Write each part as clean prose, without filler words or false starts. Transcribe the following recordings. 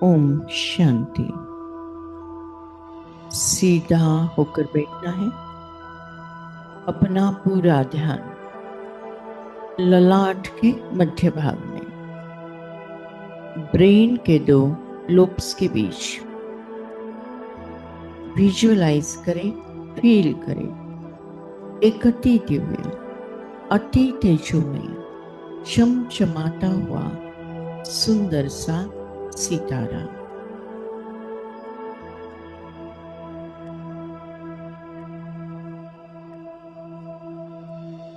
ओम शांति। सीधा होकर बैठना है। अपना पूरा ध्यान ललाट के मध्य भाग में, ब्रेन के दो लोब्स के बीच विजुअलाइज करें, फील करें एक अति दिव्य, अति तेजोमय, चमचमाता हुआ सुंदर सा सितारा।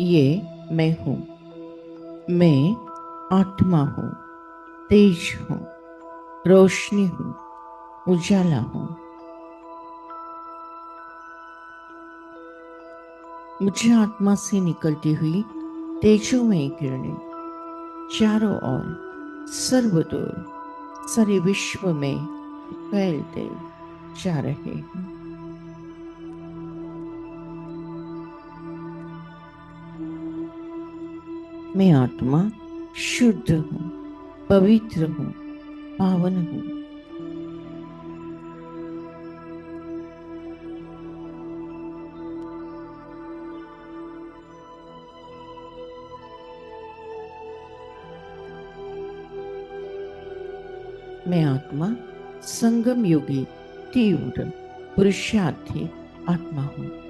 ये मैं हूं। मैं आत्मा हूं, तेज हूं, रोशनी हूं, उजाला हूं। मुझे आत्मा से निकलती हुई तेजोमय किरणें चारों ओर सर्वदूर सारे विश्व में फैलते जा रहे हैं। मैं आत्मा शुद्ध हूं, पवित्र हूं, पावन हूं। मैं आत्मा संगम योगी तीव्र पुरुषार्थी आत्मा हूं।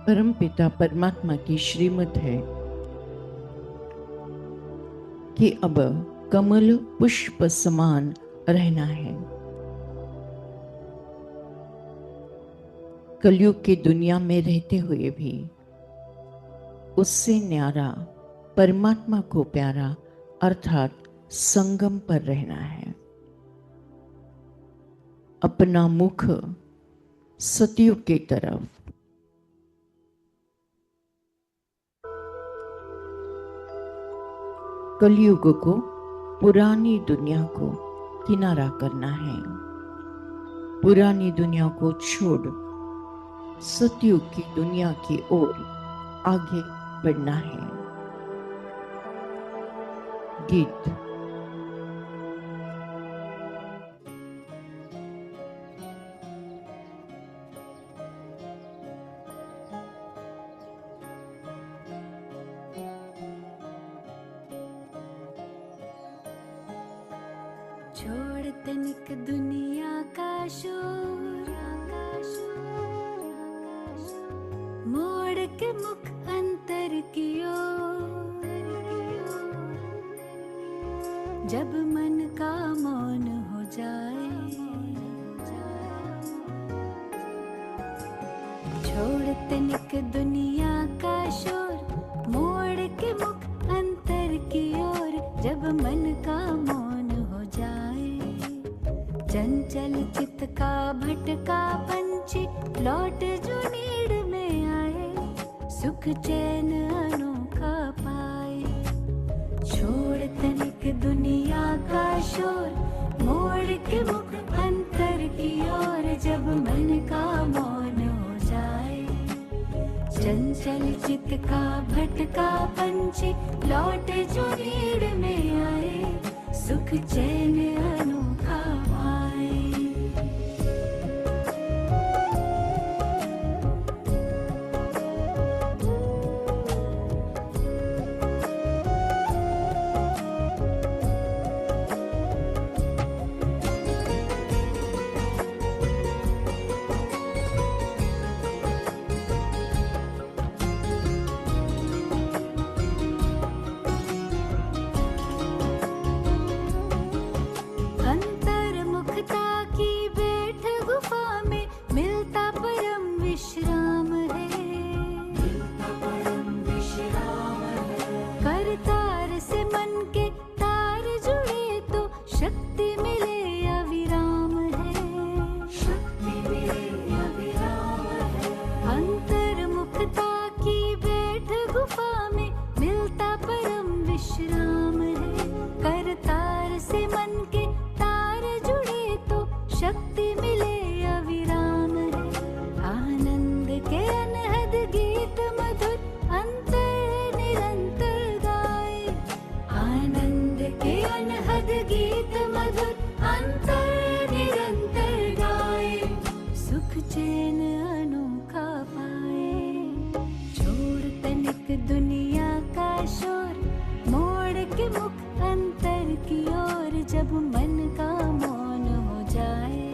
परम पिता परमात्मा की श्रीमत है कि अब कमल पुष्प समान रहना है। कलयुग की दुनिया में रहते हुए भी उससे न्यारा, परमात्मा को प्यारा अर्थात संगम पर रहना है। अपना मुख सतयुग की तरफ, कलयुग को, पुरानी दुनिया को किनारा करना है। पुरानी दुनिया को छोड़ सतयुग की दुनिया की ओर आगे बढ़ना है। गीत। छोड़ तनिक दुनिया का शोर, मोड़ के मुख अंतर की ओर। जब मन का मौन हो जाए, छोड़ तनिक दुनिया का शोर, मोड़ के मुख अंतर की ओर। जब मन का मौन हो जाए, चंचल चित्त का भटका पंछी लौट जो नीड़ में आए, सुख चैन अनोखा पाए। छोड़ तनिक दुनिया का शोर, मोड़ के मुख अंतर की ओर। जब मन का मौन हो जाए, चंचल चित्त का भटका पंछी लौट जो नीड़ में आए, सुख चैन अनोखा पाए। चैन अनोखा पाए। छोड़ तनिक दुनिया का शोर, मोड़ के मुख अंतर की ओर। जब मन का मौन हो जाए,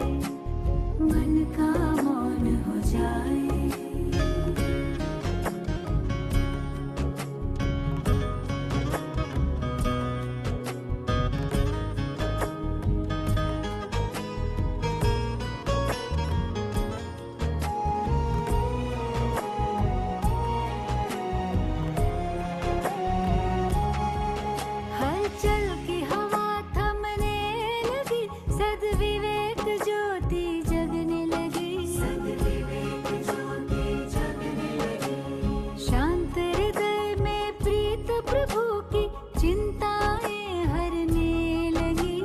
मन का मौन हो जाए। हलचल की हवा थमने लगी, सद्विवेक ज्योति जगने लगी। सद्विवेक ज्योति जगने लगी। शांत हृदय में प्रीत प्रभु की चिंताएं हरने लगी।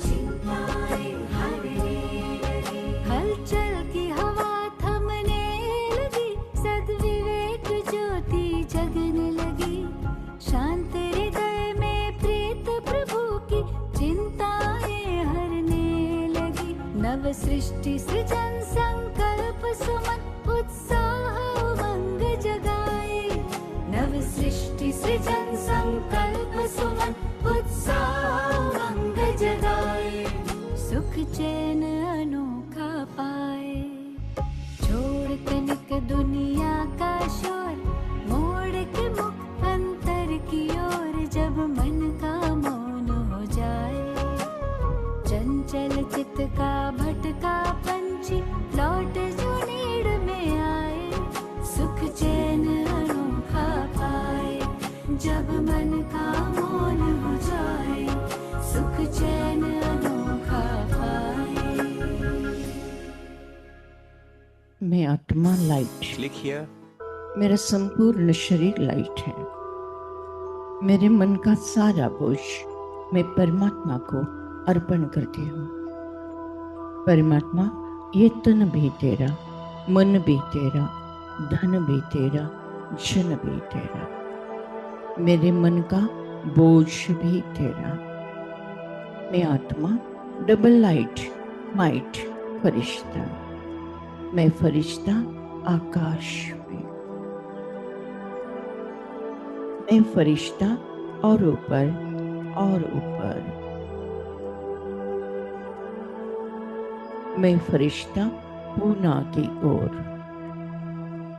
चिंताएं हरने लगी। हलचल की हवा थमने लगी, सद्विवेक ज्योति जगने लगी। शांत हृदय में प्रीत प्रभु की चिंताएं हरने लगी। नव सृष्टि सृजन संकल्प सुमन उत्साह उमंग जगाए। नव सृष्टि सृजन संकल्प सुमन उत्साह उमंग जगाए। सुख चैन अनोखा पाए। छोड़ तनिक दुनिया का शोर, मोड़ के मुख अंतर की ओर। जब मन का मौन हो जाए, चंचल चित का भटका पंछी लौट जो नीड़ में आए। सुख चैन अनोखा पाए। जब मन का मौन हो जाए, सुख चैन अनोखा पाए। मैं आत्मा लाइट, Click here. मेरा संपूर्ण शरीर लाइट है। मेरे मन का सारा बोझ मैं परमात्मा को अर्पण करती हूँ। परमात्मा, ये तन भी तेरा, मन भी तेरा, धन भी तेरा, जन भी तेरा। मेरे मन का बोझ भी तेरा। मैं आत्मा, डबल लाइट, माइट, फरिश्ता। मैं फरिश्ता आकाश में। मैं फरिश्ता और ऊपर और ऊपर। मैं फरिश्ता पूना की ओर।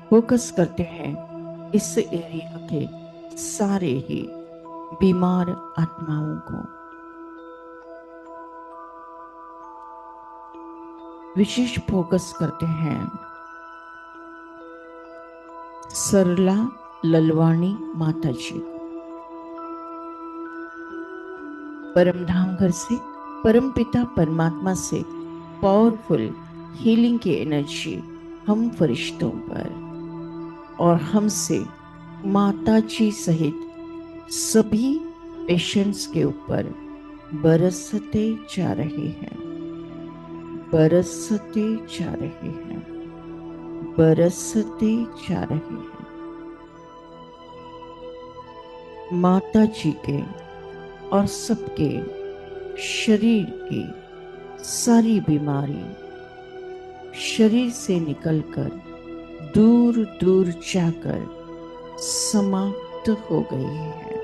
फोकस करते हैं इस एरिया के सारे ही बीमार आत्माओं को। विशेष फोकस करते हैं सरला ललवाणी माता जी। परमधाम घर से, परम पिता परमात्मा से पावरफुल हीलिंग की एनर्जी हम फरिश्तों पर और हमसे माता जी सहित सभी पेशेंट्स के ऊपर बरसते जा रहे हैं, बरसते जा रहे हैं, बरसते जा रहे हैं। माता जी के और सबके शरीर की सारी बीमारी शरीर से निकलकर दूर दूर जाकर समाप्त हो गई है।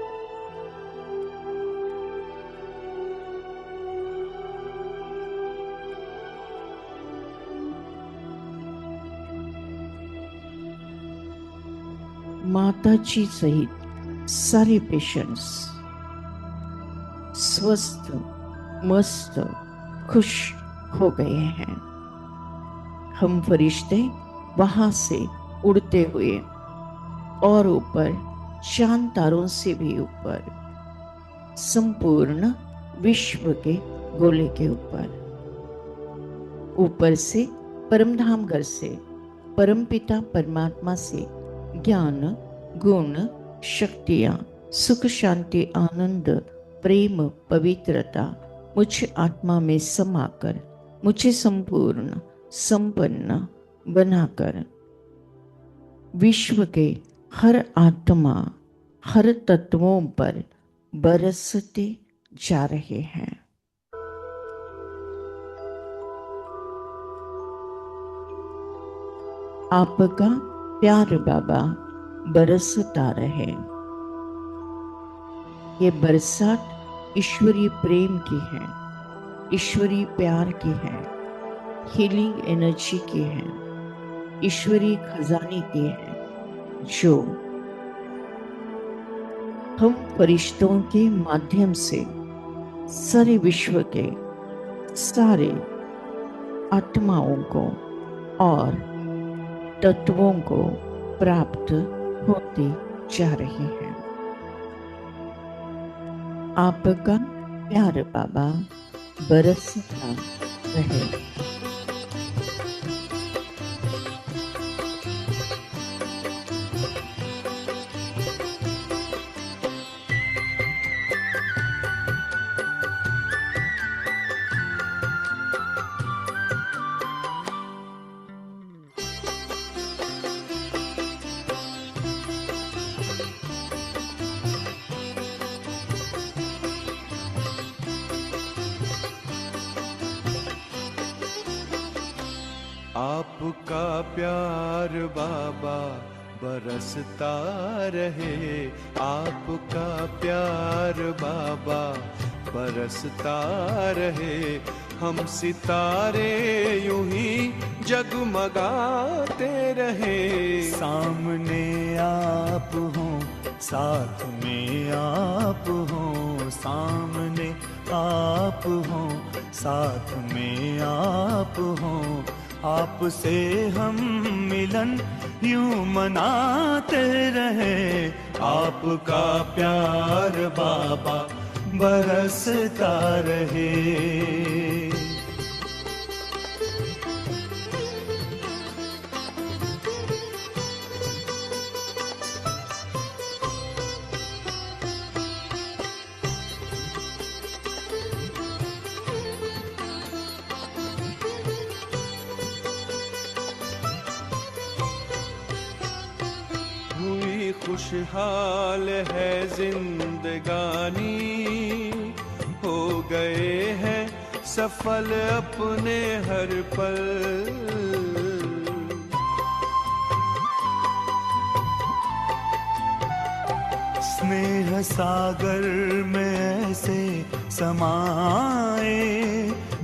माता जी सहित सारे पेशेंट्स स्वस्थ, मस्त, खुश हो गए हैं। हम फरिश्ते वहां से उड़ते हुए और ऊपर चांद तारों से भी ऊपर संपूर्ण विश्व के गोले के ऊपर से परमधाम घर से परमपिता परमात्मा से ज्ञान, गुण, शक्तियां, सुख, शांति, आनंद, प्रेम, पवित्रता मुझ आत्मा में समाकर मुझे संपूर्ण संपन्न बनाकर विश्व के हर आत्मा, हर तत्वों पर बरसते जा रहे हैं। आपका प्यार बाबा बरसता रहे। ये बरसात ईश्वरीय प्रेम की है, ईश्वरीय प्यार की है, हीलिंग एनर्जी की है, ईश्वरीय खजाने की है, जो हम फरिश्तों के माध्यम से सारे विश्व के सारे आत्माओं को और तत्वों को प्राप्त होती जा रही है। आपका प्यार बाबा बरसता रहे। आपका प्यार बाबा बरसता रहे। आपका प्यार बाबा बरसता रहे। हम सितारे यूं ही जगमगाते रहे। सामने आप हो, साथ में आप हो। सामने आप हो, साथ में आप हो। आपसे हम मिलन यूं मनाते रहे। आपका प्यार बाबा बरसता रहे। खुशहाल है जिंदगानी, हो गए हैं सफल अपने हर पल। स्नेह सागर में ऐसे समाए,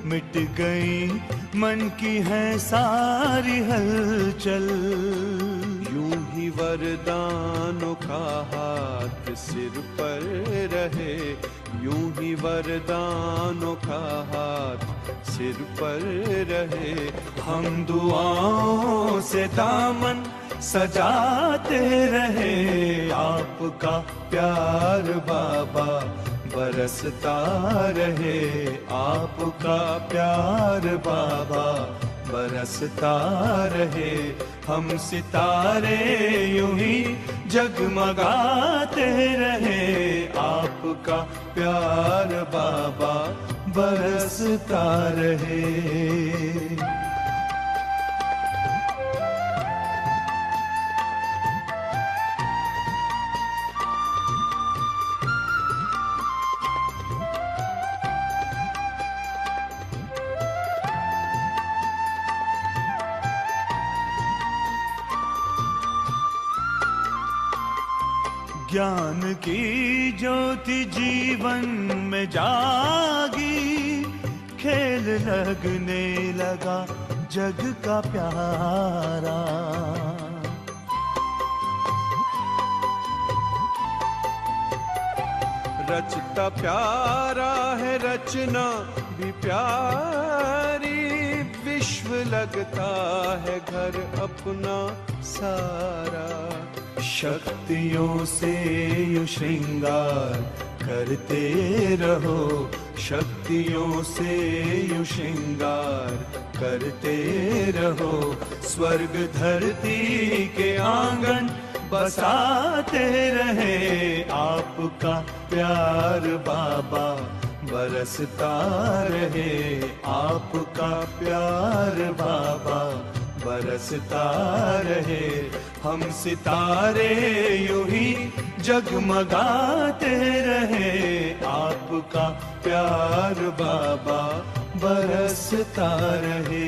मिट गई मन की है सारी हलचल। वरदानों का हाथ सिर पर रहे। यूं ही वरदानों का हाथ सिर पर रहे। हम दुआओं से दामन सजाते रहे। आपका प्यार बाबा बरसता रहे। आपका प्यार बाबा बरसता रहे। हम सितारे यूं ही जगमगाते रहे। आपका प्यार बाबा बरसता रहे। ज्ञान की ज्योति जीवन में जागी। खेल लगने लगा जग का प्यारा। रचता प्यारा है रचना भी प्यारी। विश्व लगता है घर अपना सारा। शक्तियों से यू श्रृंगार करते रहो। शक्तियों से यू श्रृंगार करते रहो। स्वर्ग धरती के आंगन बसाते रहे। आपका प्यार बाबा बरसता रहे। आपका प्यार बाबा बरसता रहे। हम सितारे यूं ही जगमगाते रहे। आपका प्यार बाबा बरसता रहे।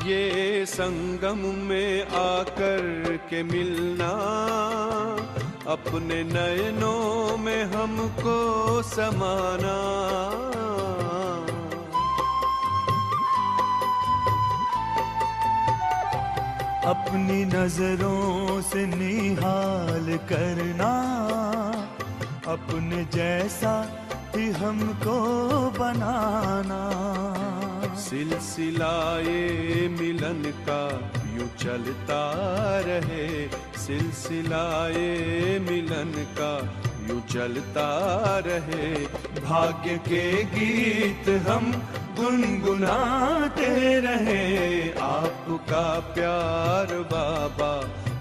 ये संगम में आकर के मिलना, अपने नयनों में हमको समाना। अपनी नजरों से निहाल करना, अपने जैसा ही हमको बनाना। सिलसिलाए मिलन का यूं चलता रहे, सिलसिलाए मिलन का यूं चलता रहे। भाग्य के गीत हम गुनगुनाते रहे, आपका प्यार बाबा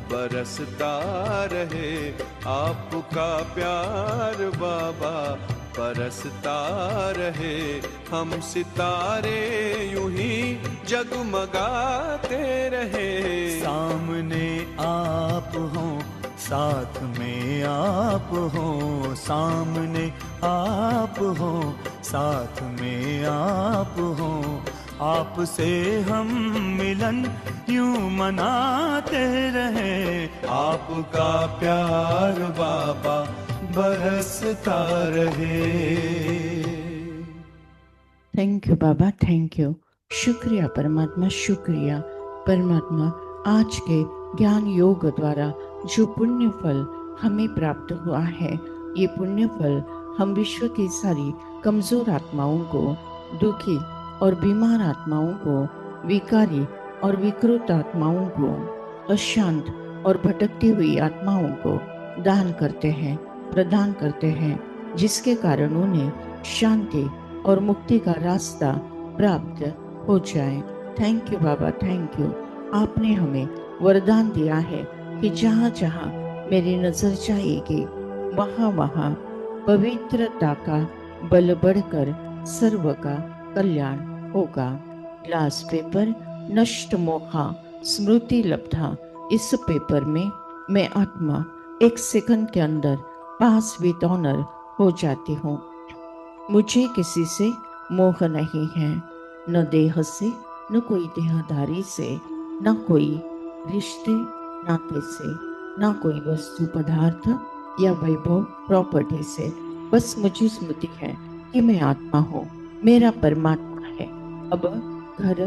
बरसता रहे, आपका प्यार बाबा बरसता रहे। हम सितारे यूं ही जगमगाते रहे। सामने आप हो, साथ में आप हो, सामने आप हो, साथ में आप हो। आपसे हम मिलन यूं मनाते रहे, आपका प्यार बाबा बरसता रहे। Thank you Baba, thank you. शुक्रिया परमात्मा, शुक्रिया परमात्मा। आज के ज्ञान योग द्वारा जो पुण्य फल हमें प्राप्त हुआ है, ये पुण्य फल हम विश्व की सारी कमजोर आत्माओं को, दुखी और बीमार आत्माओं को, विकारी और विकृत आत्माओं को, अशांत और भटकती हुई आत्माओं को दान करते हैं, प्रदान करते हैं, जिसके कारण उन्हें शांति और मुक्ति का रास्ता प्राप्त हो जाए। Thank you Baba, thank you. आपने हमें वरदान दिया है कि जहाँ जहाँ मेरी नजर जाएगी, वहाँ वहाँ पवित्रता का बल बढ़कर सर्व का कल्याण होगा। ग्लास पेपर नष्ट मोहा स्मृति लब्धा। इस पेपर में मैं आत्मा 1 सेकंड के अंदर पास विद ऑनर हो जाती हूँ। मुझे किसी से मोह नहीं है, न देह से, न कोई देहधारी से, न कोई रिश्ते नाते से, न कोई वस्तु पदार्थ या वैभव प्रॉपर्टी से। बस मुझे स्मृति है कि मैं आत्मा हूँ, मेरा परमात्मा है, अब घर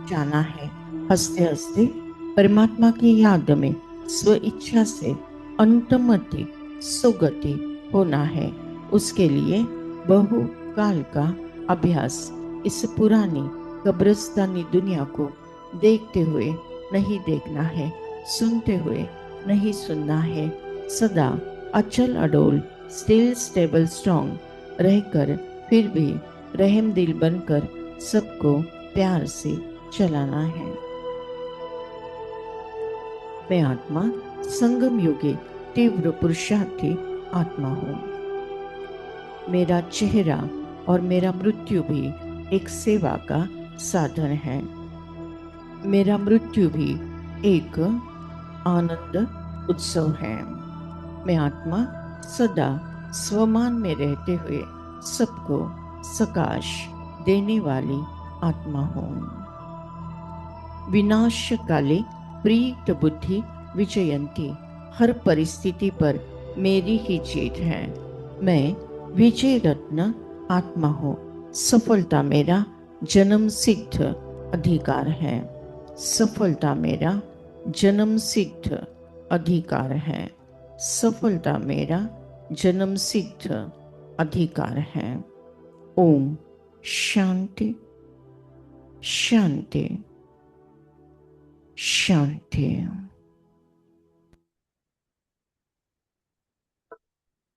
जाना है। हंसते हंसते परमात्मा की याद में स्व इच्छा से अंतमति सुगति होना है। उसके लिए बहु काल का अभ्यास इस पुरानी कब्रिस्तानी दुनिया को देखते हुए नहीं देखना है, सुनते हुए नहीं सुनना है। सदा अचल अडोल, स्टिल स्टेबल स्ट्रॉन्ग रहकर फिर भी रहम दिल बनकर सबको प्यार से चलाना है। मैं आत्मा संगम युगी तीव्र पुरुषार्थी आत्मा हूँ। मेरा चेहरा और मेरा मृत्यु भी एक सेवा का साधन है। मेरा मृत्यु भी एक आनंद उत्सव है। मैं आत्मा सदा स्वमान में रहते हुए सबको सकाश देने वाली आत्मा हूँ। विनाश काले प्रीत बुद्धि विजयंती। हर परिस्थिति पर मेरी ही जीत है। मैं विजय रत्न आत्मा हूँ। सफलता मेरा जन्म सिद्ध अधिकार है। सफलता मेरा जन्म सिद्ध अधिकार है। सफलता मेरा जन्म सिद्ध अधिकार है। ओम शांति शांति शांति।